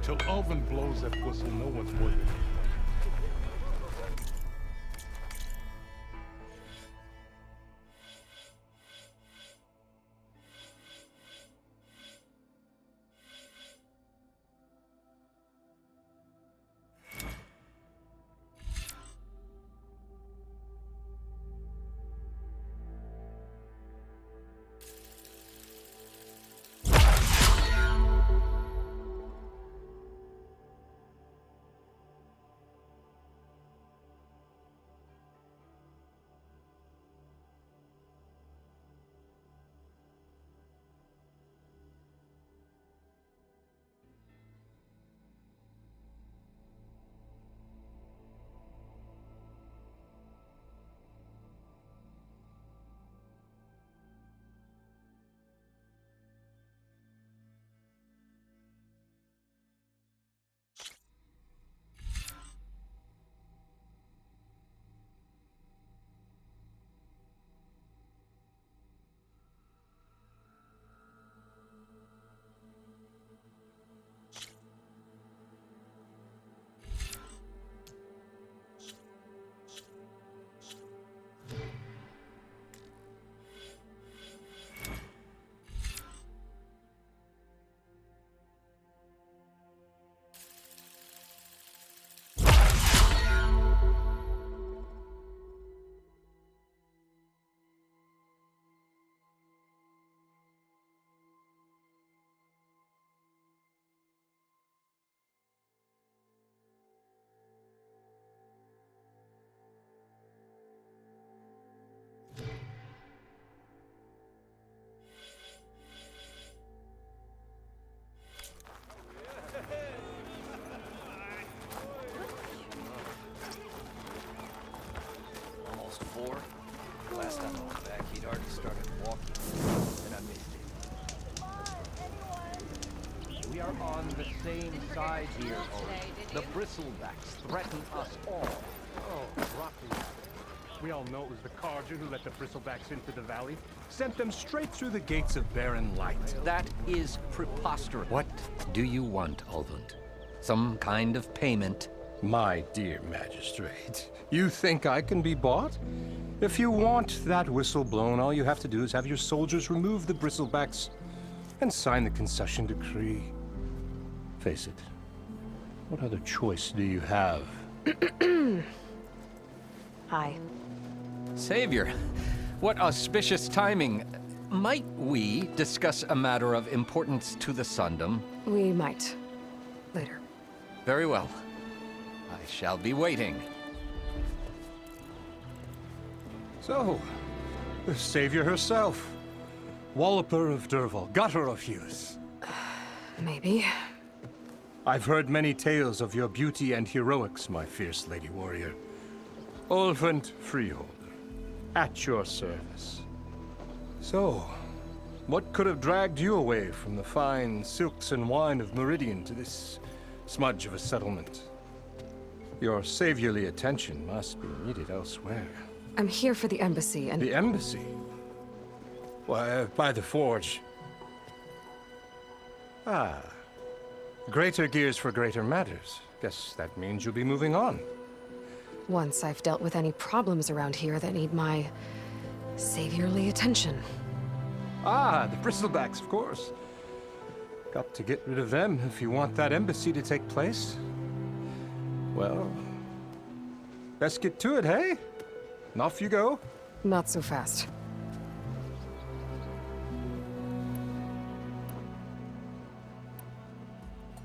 Till Alvin blows that whistle, no one's worried. Almost 4. Last time I was back, he'd already started walking, and I missed it. We are on the same side here, Owen. The Bristlebacks threaten us all. Oh, Rocky. We all know it was the Carja who let the Bristlebacks into the valley. Sent them straight through the gates of Barren Light. That is preposterous. What do you want, Ulvund? Some kind of payment? My dear magistrate, you think I can be bought? If you want that whistle blown, all you have to do is have your soldiers remove the Bristlebacks and sign the concession decree. Face it, what other choice do you have? Hi. Savior, what auspicious timing. Might we discuss a matter of importance to the Sundom? We might. Later. Very well. I shall be waiting. So, the savior herself. Walloper of Derval, gutter of youth. Maybe. I've heard many tales of your beauty and heroics, my fierce lady warrior. Ulvund Freeholder, at your service. So, what could have dragged you away from the fine silks and wine of Meridian to this smudge of a settlement? Your saviorly attention must be needed elsewhere. I'm here for the embassy and... The embassy? Why, by the forge. Ah. Greater gears for greater matters. Guess that means you'll be moving on. Once I've dealt with any problems around here that need my saviorly attention. Ah, the Bristlebacks, of course. Got to get rid of them if you want that embassy to take place. Well, let's get to it, hey? And off you go. Not so fast.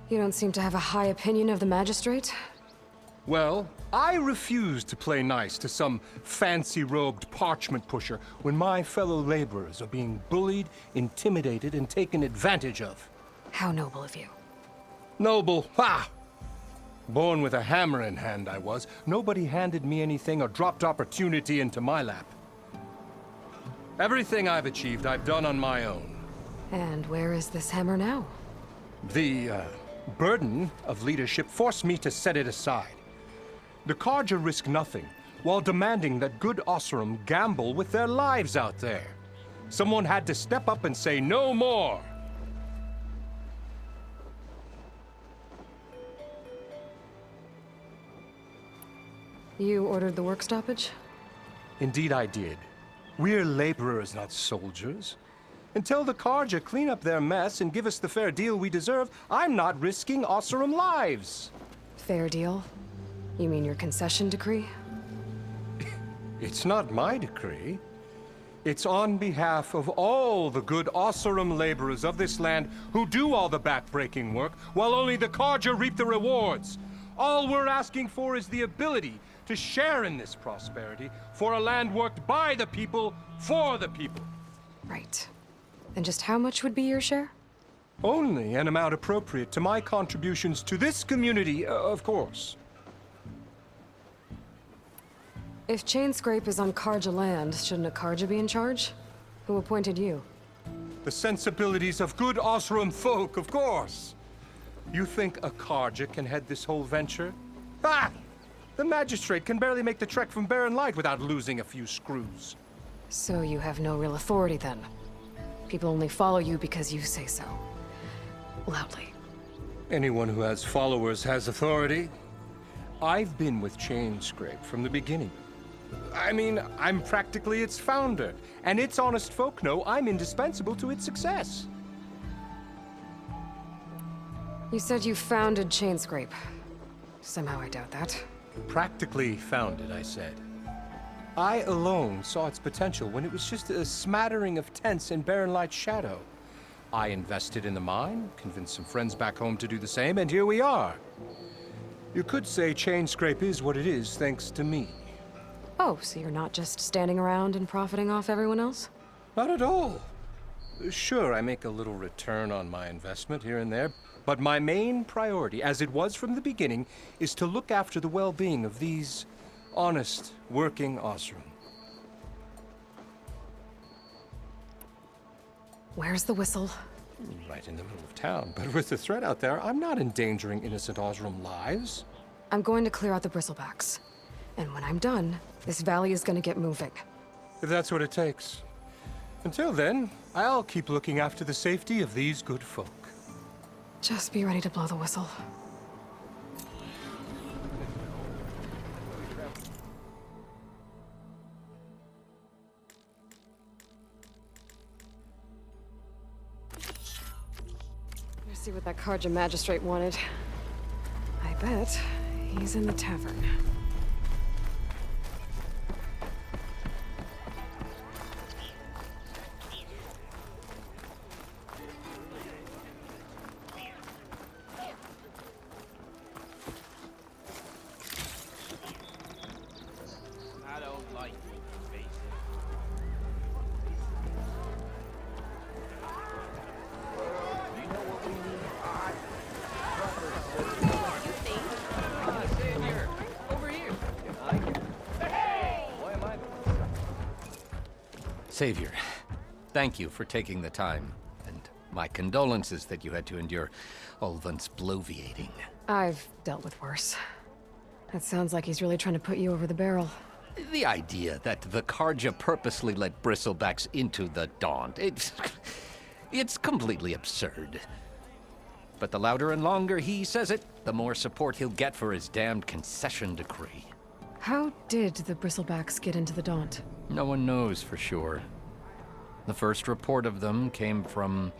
You don't seem to have a high opinion of the magistrate? Well, I refuse to play nice to some fancy-robed parchment pusher when my fellow laborers are being bullied, intimidated, and taken advantage of. How noble of you. Noble, ha! Born with a hammer in hand, I was. Nobody handed me anything or dropped opportunity into my lap. Everything I've achieved, I've done on my own. And where is this hammer now? The, burden of leadership forced me to set it aside. The Carja risk nothing, while demanding that good Oseram gamble with their lives out there. Someone had to step up and say no more. You ordered the work stoppage? Indeed I did. We're laborers, not soldiers. Until the Carja clean up their mess and give us the fair deal we deserve, I'm not risking Oseram lives. Fair deal? You mean your concession decree? It's not my decree. It's on behalf of all the good Oseram laborers of this land who do all the backbreaking work, while only the Carja reap the rewards. All we're asking for is the ability to share in this prosperity for a land worked by the people, for the people. Right. Then just how much would be your share? Only an amount appropriate to my contributions to this community, of course. If Chainscrape is on Carja land, shouldn't a Carja be in charge? Who appointed you? The sensibilities of good Oseram folk, of course. You think a Carja can head this whole venture? Ah! The magistrate can barely make the trek from Barren Light without losing a few screws. So you have no real authority then? People only follow you because you say so. Loudly. Anyone who has followers has authority. I've been with Chainscrape from the beginning. I mean, I'm practically its founder, and its honest folk know I'm indispensable to its success. You said you founded Chainscrape. Somehow I doubt that. Practically founded, I said. I alone saw its potential when it was just a smattering of tents in Barren Light's shadow. I invested in the mine, convinced some friends back home to do the same, and here we are. You could say Chainscrape is what it is thanks to me. Oh, so you're not just standing around and profiting off everyone else? Not at all. Sure, I make a little return on my investment here and there, but my main priority, as it was from the beginning, is to look after the well-being of these honest, working Oseram. Where's the whistle? Right in the middle of town, but with the threat out there, I'm not endangering innocent Oseram lives. I'm going to clear out the bristlebacks. And when I'm done, this valley is gonna get moving. If that's what it takes. Until then, I'll keep looking after the safety of these good folk. Just be ready to blow the whistle. Let's see what that Carja magistrate wanted. I bet he's in the tavern. I don't like faces. You know what we need? Savior! Over here! Why am I Savior, thank you for taking the time, and my condolences that you had to endure Ulvund's bloviating. I've dealt with worse. That sounds like he's really trying to put you over the barrel. The idea that the Carja purposely let bristlebacks into the Daunt, it's completely absurd. But the louder and longer he says it, the more support he'll get for his damned concession decree. How did the bristlebacks get into the Daunt? No one knows for sure. The first report of them came from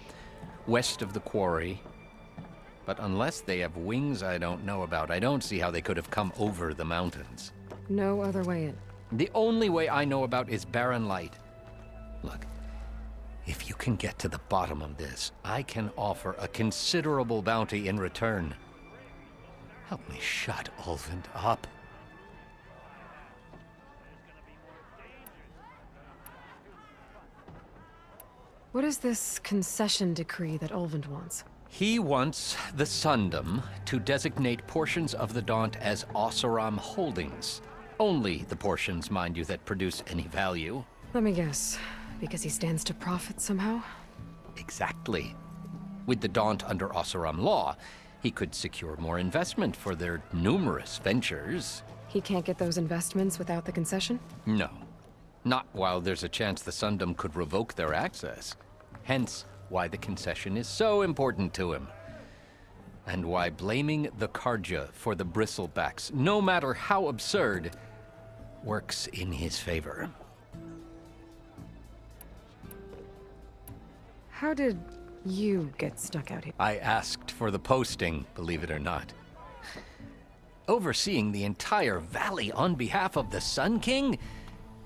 west of the quarry. But unless they have wings I don't know about, I don't see how they could have come over the mountains. No other way in. The only way I know about is Barren Light. Look, if you can get to the bottom of this, I can offer a considerable bounty in return. Help me shut Ulvund up. What is this concession decree that Ulvund wants? He wants the Sundom to designate portions of the Daunt as Oseram holdings. Only the portions, mind you, that produce any value. Let me guess. Because he stands to profit somehow? Exactly. With the Daunt under Oseram law, he could secure more investment for their numerous ventures. He can't get those investments without the concession? No. Not while there's a chance the Sundom could revoke their access. Hence, why the concession is so important to him. And why blaming the Carja for the bristlebacks, no matter how absurd, works in his favor. How did you get stuck out here? I asked for the posting, believe it or not. Overseeing the entire valley on behalf of the Sun King?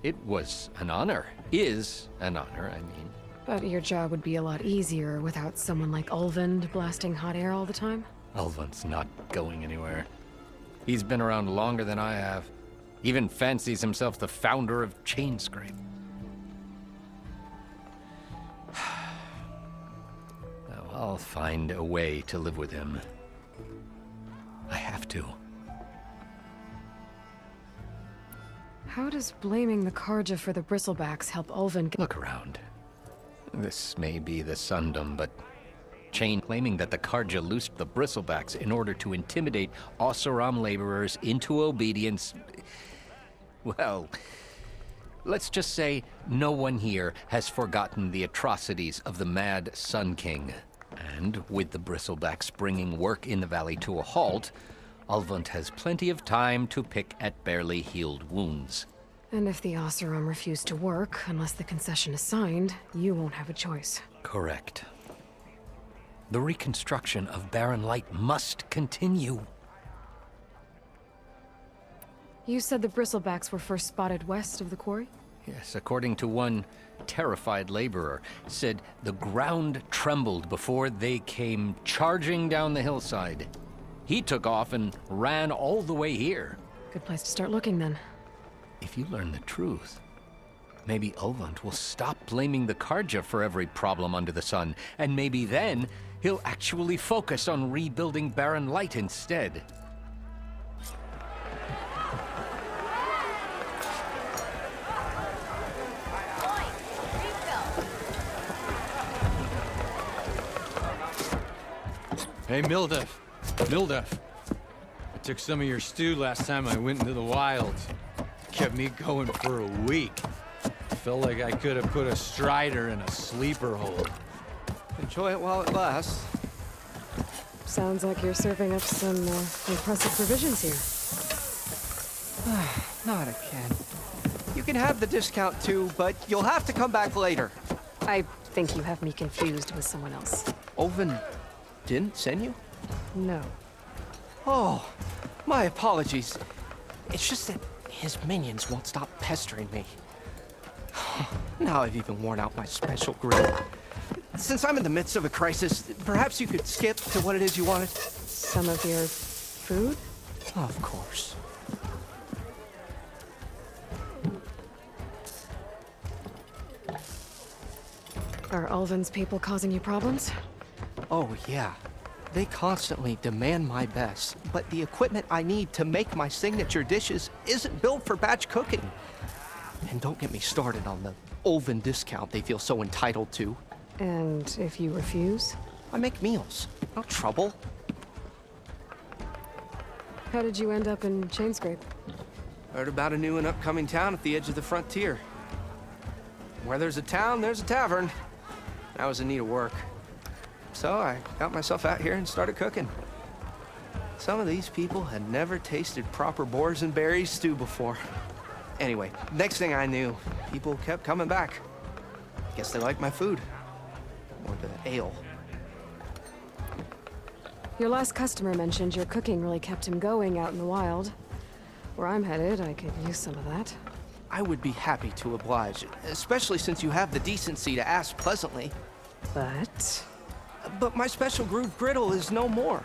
It was an honor. Is an honor, I mean. But your job would be a lot easier without someone like Ulvund blasting hot air all the time? Ulvund's not going anywhere. He's been around longer than I have. Even fancies himself the founder of Chainscrape. Now, I'll find a way to live with him. I have to. How does blaming the Karja for the Bristlebacks help Ulvund get— Look around. This may be the Sundom, but Chain claiming that the Karja loosed the Bristlebacks in order to intimidate Oseram laborers into obedience. Well, let's just say no one here has forgotten the atrocities of the Mad Sun King. And with the Bristlebacks bringing work in the valley to a halt, Ulvund has plenty of time to pick at barely healed wounds. And if the Oseram refuse to work, unless the concession is signed, you won't have a choice. Correct. The reconstruction of Barren Light must continue. You said the Bristlebacks were first spotted west of the quarry? Yes, according to one terrified laborer, said the ground trembled before they came charging down the hillside. He took off and ran all the way here. Good place to start looking, then. If you learn the truth, maybe Ulvund will stop blaming the Karja for every problem under the sun, and maybe then he'll actually focus on rebuilding Barren Light instead. Hey, Mildef. Mildef. I took some of your stew last time I went into the wilds. Kept me going for a week. Felt like I could have put a strider in a sleeper hole. Enjoy it while it lasts. Sounds like you're serving up some impressive provisions here. Not again. You can have the discount too, but you'll have to come back later. I think you have me confused with someone else. Oven didn't send you? No. Oh, my apologies. It's just that his minions won't stop pestering me. Now I've even worn out my special grill. Since I'm in the midst of a crisis, perhaps you could skip to what it is you wanted? Some of your food? Of course. Are Ulvund's people causing you problems? Oh, yeah. They constantly demand my best, but the equipment I need to make my signature dishes isn't built for batch cooking. And don't get me started on the Ulvund discount they feel so entitled to. And if you refuse? I make meals, no trouble. How did you end up in Chainscrape? Heard about a new and upcoming town at the edge of the frontier. Where there's a town, there's a tavern. I was in need of work. So I got myself out here and started cooking. Some of these people had never tasted proper boars and berries stew before. Anyway, next thing I knew, people kept coming back. Guess they liked my food. Or the ale. Your last customer mentioned your cooking really kept him going out in the wild. Where I'm headed, I could use some of that. I would be happy to oblige, especially since you have the decency to ask pleasantly. But my special groove griddle is no more.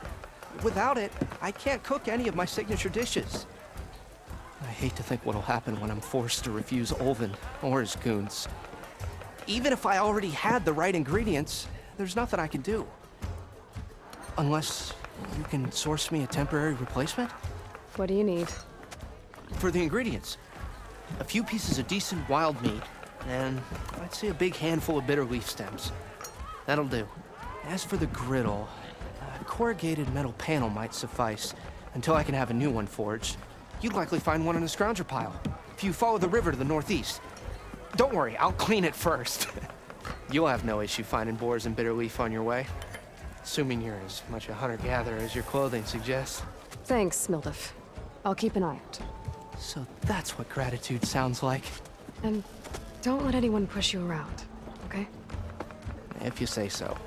Without it, I can't cook any of my signature dishes. I hate to think what'll happen when I'm forced to refuse Ulvund or his goons. Even if I already had the right ingredients, there's nothing I can do. Unless you can source me a temporary replacement? What do you need? For the ingredients, a few pieces of decent wild meat, and I'd say a big handful of bitter leaf stems. That'll do. As for the griddle, a corrugated metal panel might suffice until I can have a new one forged. You'd likely find one in a scrounger pile, if you follow the river to the northeast. Don't worry, I'll clean it first. You'll have no issue finding boars and bitter leaf on your way. Assuming you're as much a hunter-gatherer as your clothing suggests. Thanks, Mildef. I'll keep an eye out. So that's what gratitude sounds like. And don't let anyone push you around, okay? If you say so.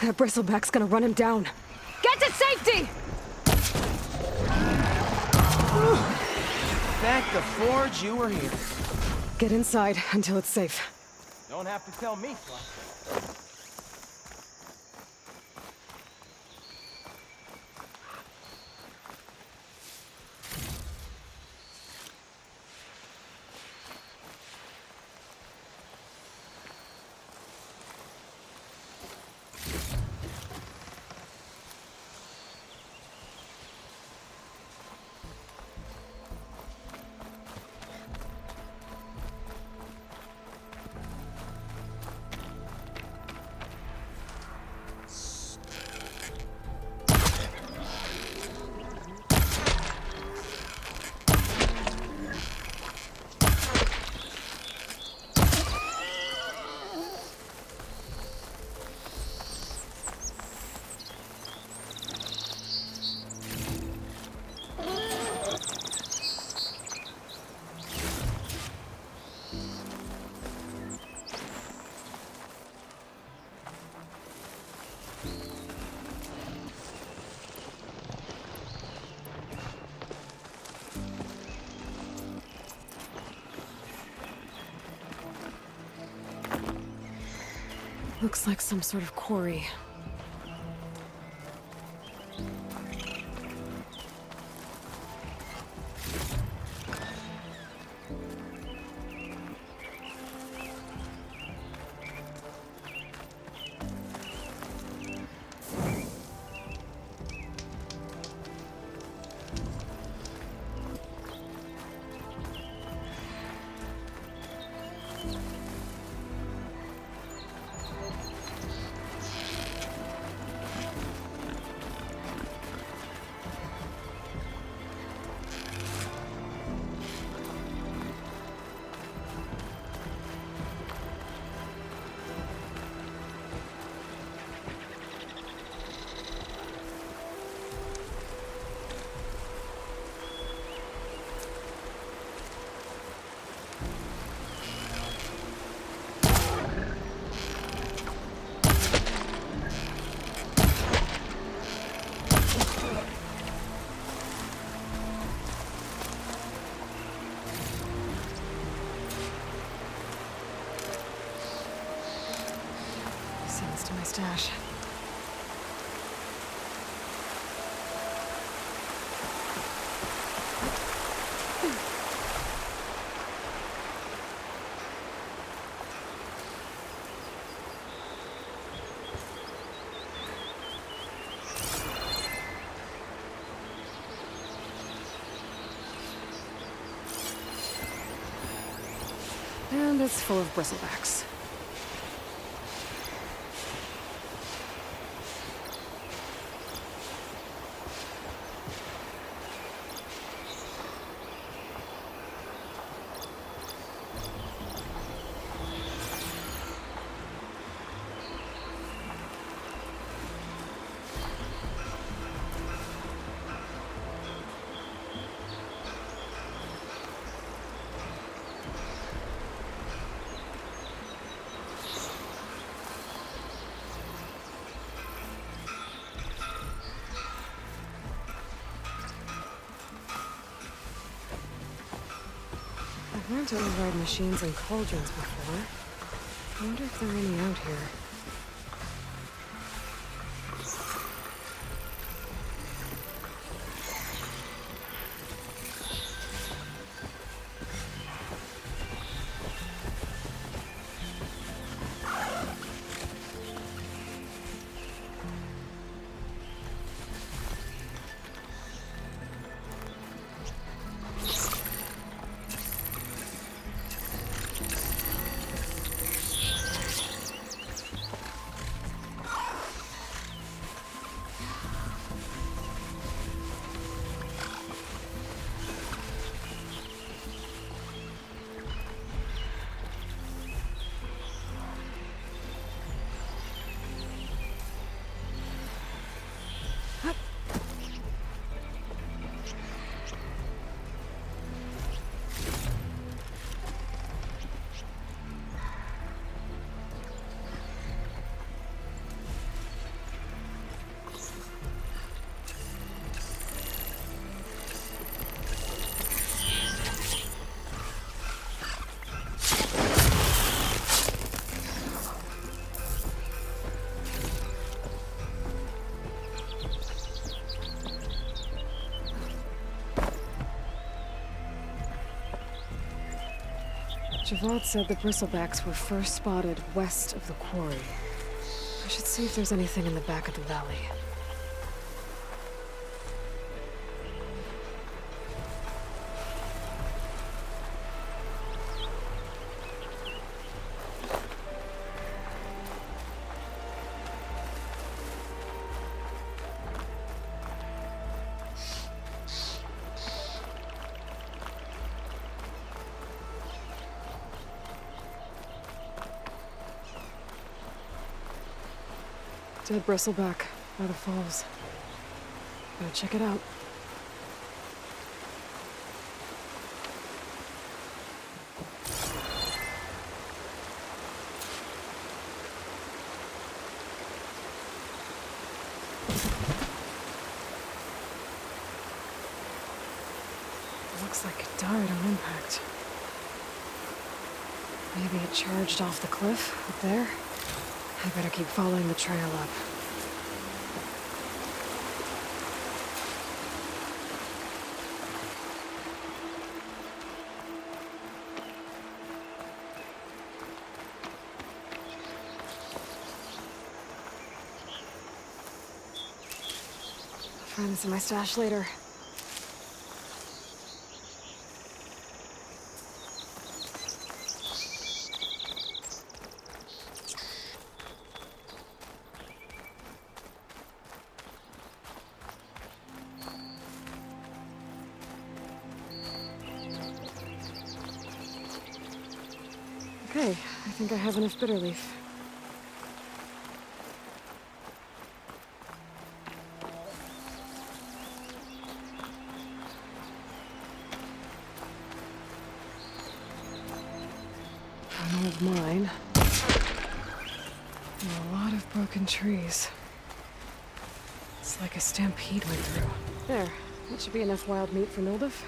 That bristleback's gonna run him down. Get to safety! Thank the Forge you were here. Get inside until it's safe. Don't have to tell me twice. Looks like some sort of quarry. Seems to my stash. And it's full of bristlebacks. I've learned to override machines and cauldrons before. I wonder if there are any out here. Javad said the bristlebacks were first spotted west of the quarry. I should see if there's anything in the back of the valley. Dead bristleback by the falls. Gotta check it out. Looks like it died on impact. Maybe it charged off the cliff up there. I better keep following the trail up. I'll find this in my stash later. Okay, I think I have enough bitter leaf. An old mine. And a lot of broken trees. It's like a stampede went through. There, that should be enough wild meat for Nildif.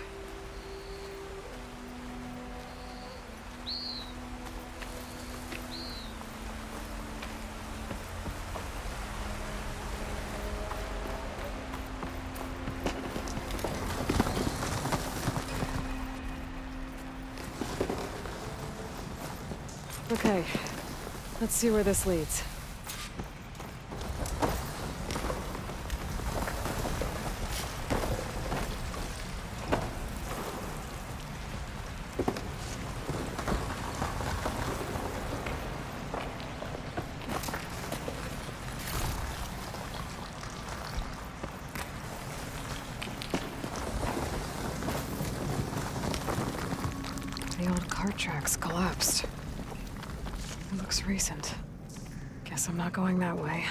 Okay, let's see where this leads. The old cart tracks collapsed. It looks recent. Guess I'm not going that way.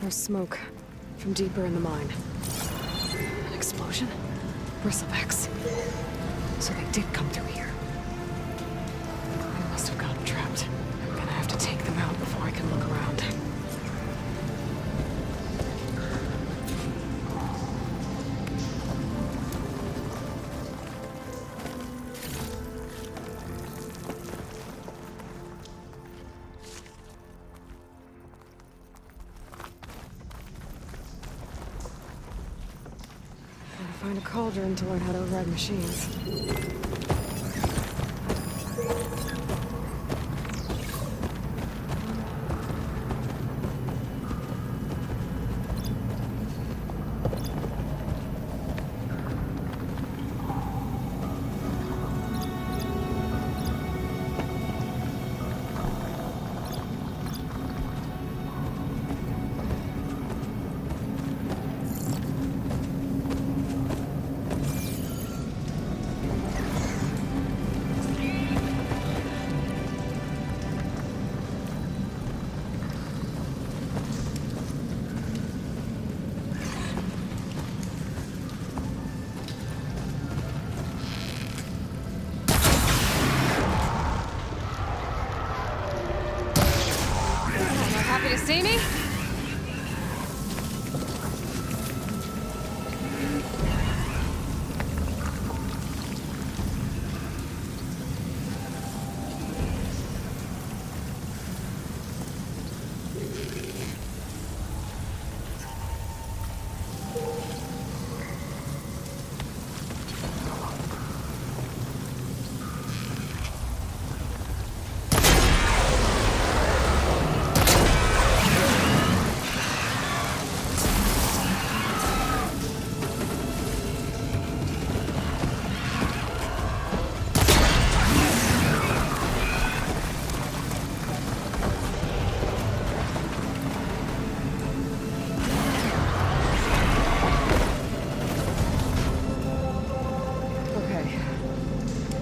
There's smoke from deeper in the mine. An explosion? Bristlebacks. So they did come through here. They must have gotten trapped. I'm gonna have to take them out before I can look around. Find a cauldron to learn how to override machines. Happy to see me?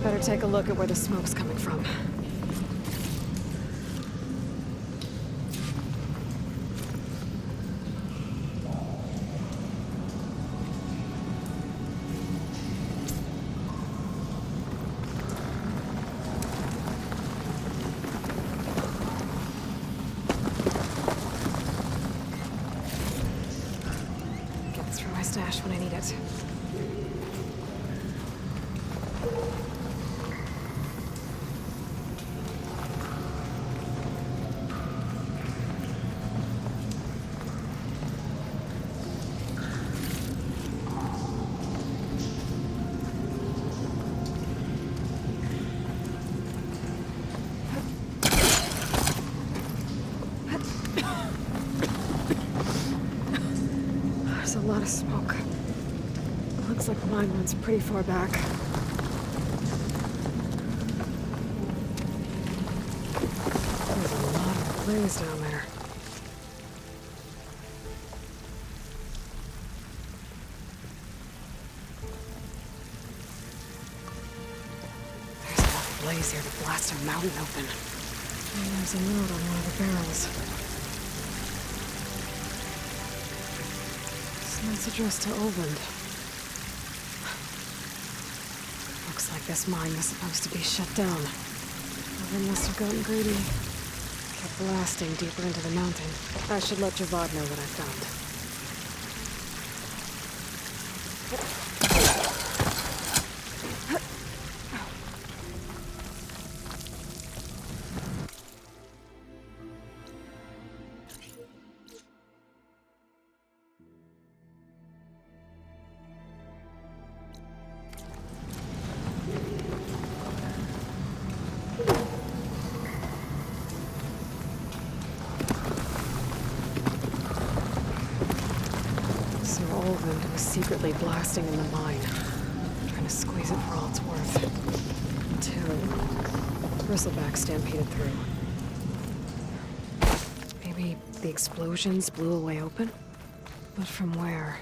Better take a look at where the smoke's coming from. Get through my stash when I need it. There's a lot of smoke. Looks like the mine runs pretty far back. There's a lot of blaze down there. There's enough blaze here to blast a mountain open. And there's a note on one of the barrels. It's addressed to Olvend. Looks like this mine was supposed to be shut down. Olvend must have gotten greedy. Kept blasting deeper into the mountain. I should let Javad know what I found. Olvend was secretly blasting in the mine, trying to squeeze it for all it's worth. Until Bristleback stampeded through. Maybe the explosions blew a way open? But from where?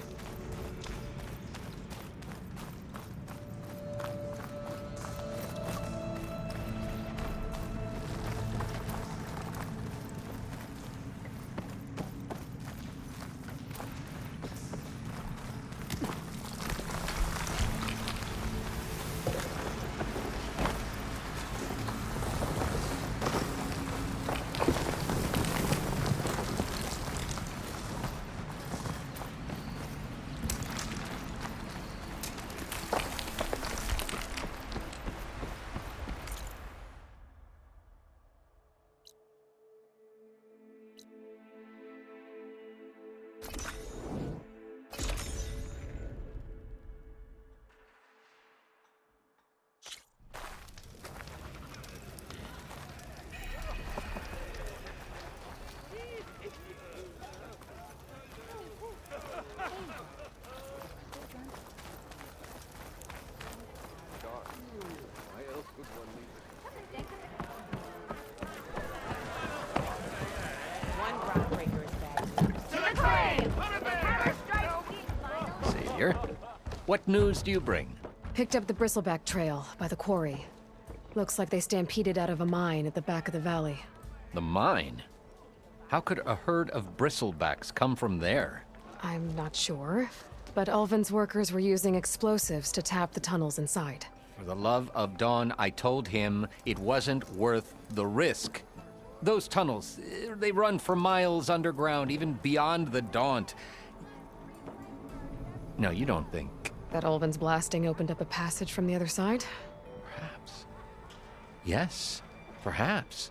warrior. What news do you bring? Picked up the Bristleback Trail by the quarry. Looks like they stampeded out of a mine at the back of the valley. The mine? How could a herd of bristlebacks come from there? I'm not sure, but Ulvin's workers were using explosives to tap the tunnels inside. For the love of Dawn, I told him it wasn't worth the risk. Those tunnels, they run for miles underground, even beyond the Daunt. No, you don't think. That Ulvin's blasting opened up a passage from the other side? Perhaps. Yes, perhaps.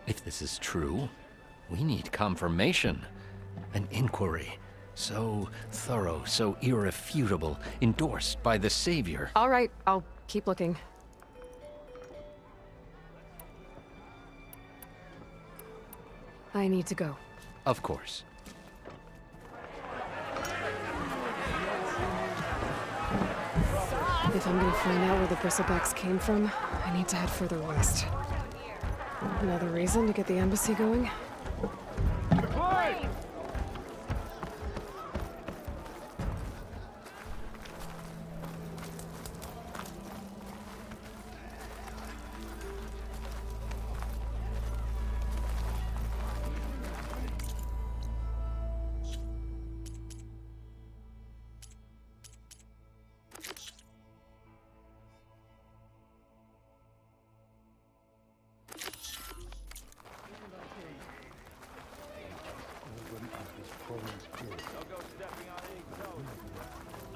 If this is true, we need confirmation. An inquiry. So thorough, so irrefutable, endorsed by the Savior. All right, I'll keep looking. I need to go. Of course. If I'm gonna find out where the Bristlebacks came from, I need to head further west. Another reason to get the embassy going?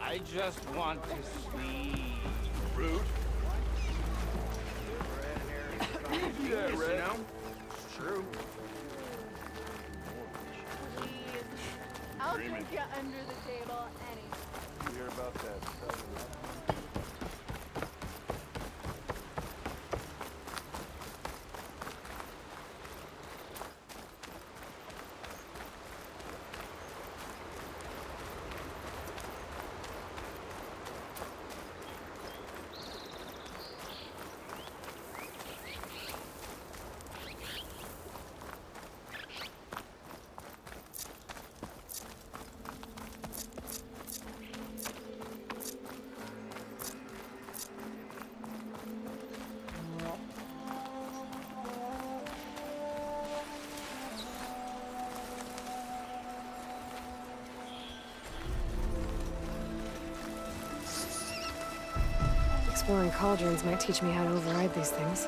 I just want to sleep. Rude. Yeah, right. You know? It's true. Please. I'll drink you under the table anytime. You hear about that? Exploring cauldrons might teach me how to override these things.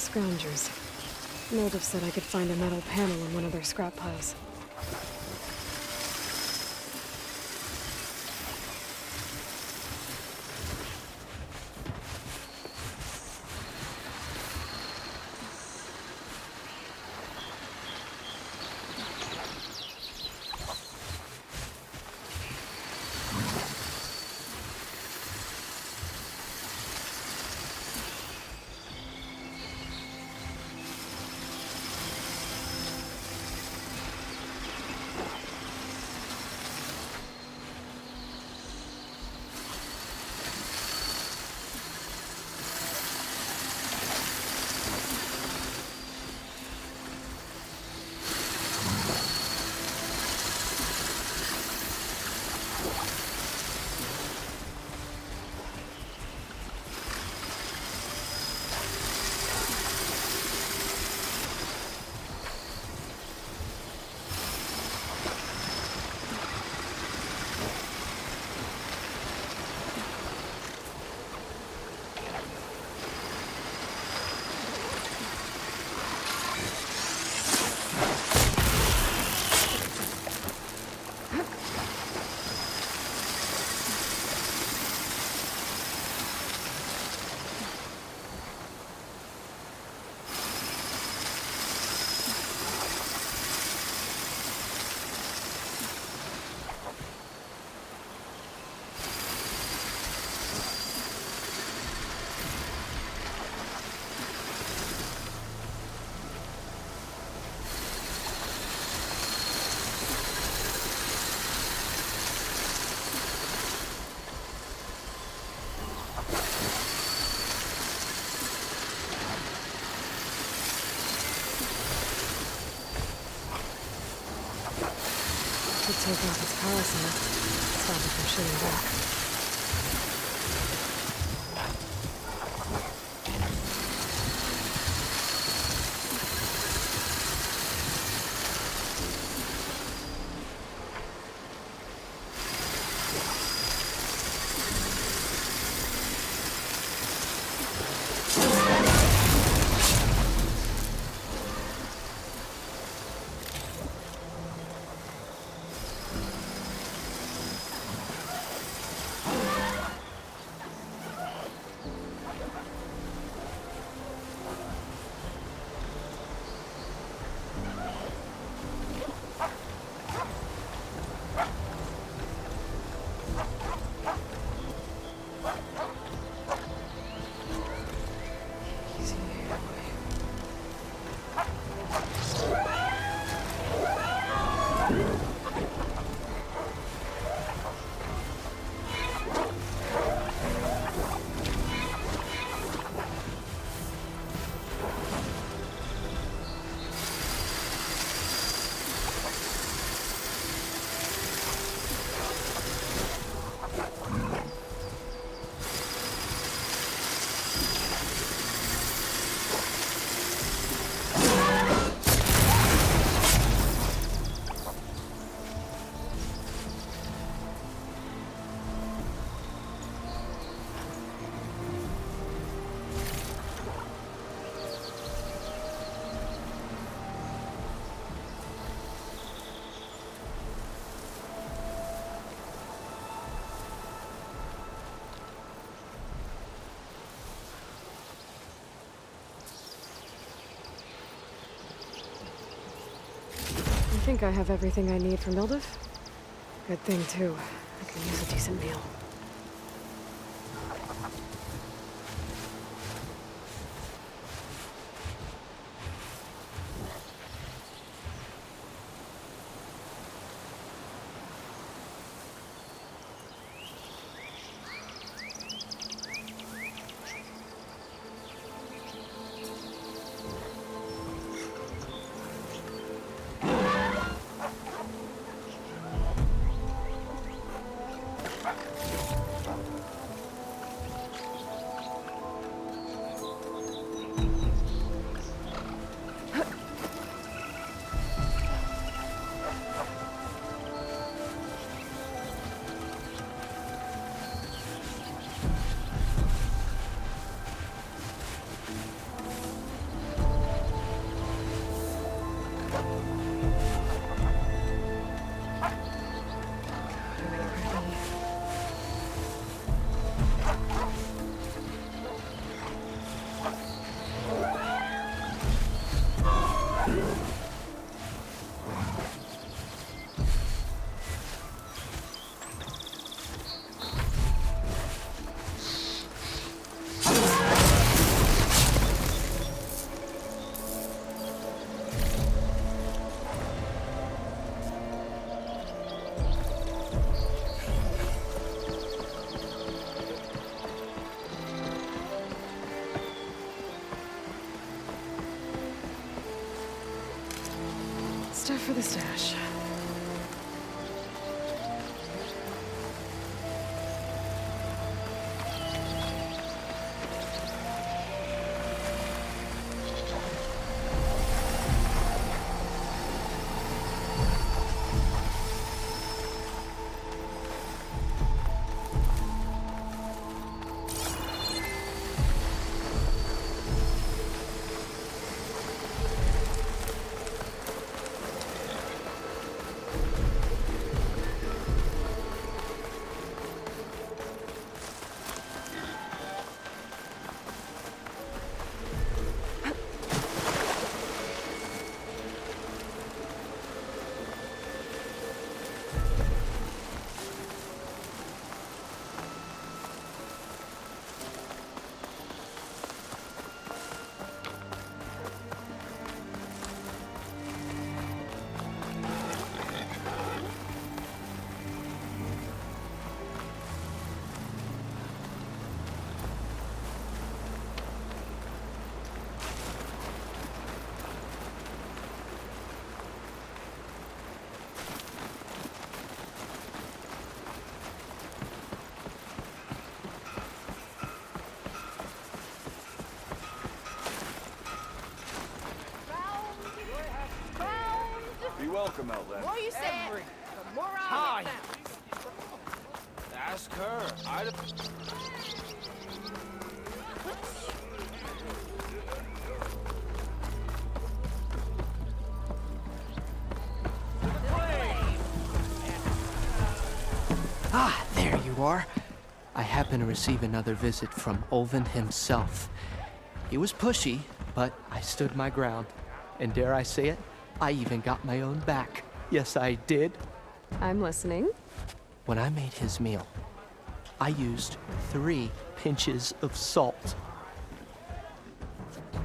scroungers. Mildef said I could find a metal panel in one of their scrap piles. Should take off its power cell. Stop it from shooting back. I think I have everything I need for Mildef. Good thing, too. I could use a decent meal. Stuff for the stash. Be welcome, Outlander. What you saying? The more I Ask her. I'd... Ah, there you are. I happen to receive another visit from Ulvin himself. He was pushy, but I stood my ground. And dare I say it, I even got my own back. Yes, I did. I'm listening. When I made his meal, I used 3 pinches of salt.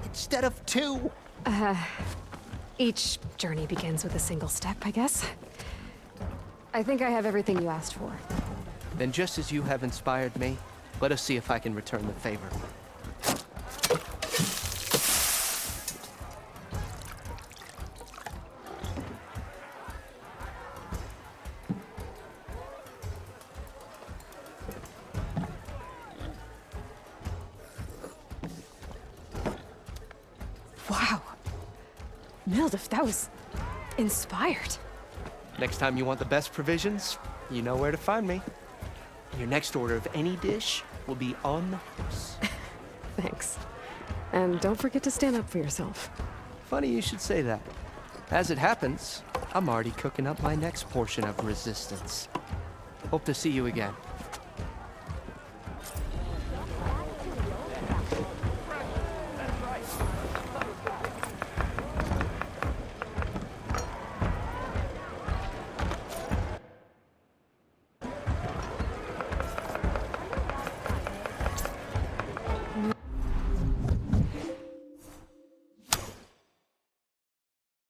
Instead of 2. Each journey begins with a single step, I guess. I think I have everything you asked for. Then just as you have inspired me, let us see if I can return the favor. Wow. Mildef, that was inspired. Next time you want the best provisions, you know where to find me. Your next order of any dish will be on the house. Thanks. And don't forget to stand up for yourself. Funny you should say that. As it happens, I'm already cooking up my next portion of resistance. Hope to see you again.